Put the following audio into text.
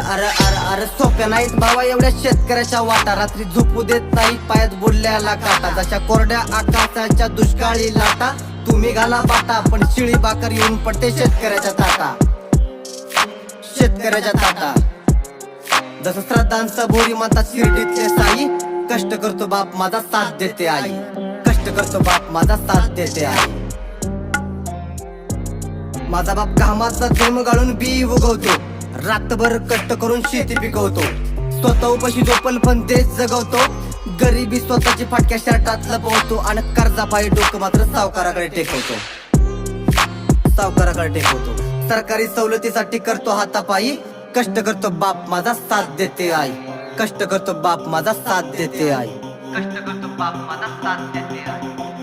अरे अरे अरे सोप्या नाहीत भावा एवढ्या शेतकऱ्याच्या वाटा, रात्री झोपू देत नाही पायात बुडल्याला काटा, जशा कोरड्या आकाशाच्या दुष्काळी लाटा, तुम्ही घाला बाटा पण शिळी भाकर येऊन पडते शेतकऱ्याच्या ताटा, शेतकऱ्याच्या ताटा. जसं श्रद्धांचा भोरी म्हणतात शिर्डीतले साई, कष्ट करतो बाप माझा साथ देते आई, कष्ट करतो बाप माझा साथ देते आई. माझा बाप घामाचा थेंब गाळून बी उगवतो, रातभर कष्ट करून शेती पिकवतो, स्वतः उपाशी झोपल पण देश जगवतो, गरिबी स्वतःची फाटक्या शर्टात लपवतो आणि कर्जापायी डोकं मात्र सावकाराकडे टेकवतो, सावकाराकडे टेकवतो. सरकारी सवलतीसाठी करतो हातापायी, कष्ट करतो बाप माझा साथ देते आई, कष्ट करतो बाप माझा साथ देते आई, कष्ट करतो बाप माझा साथ देते आई.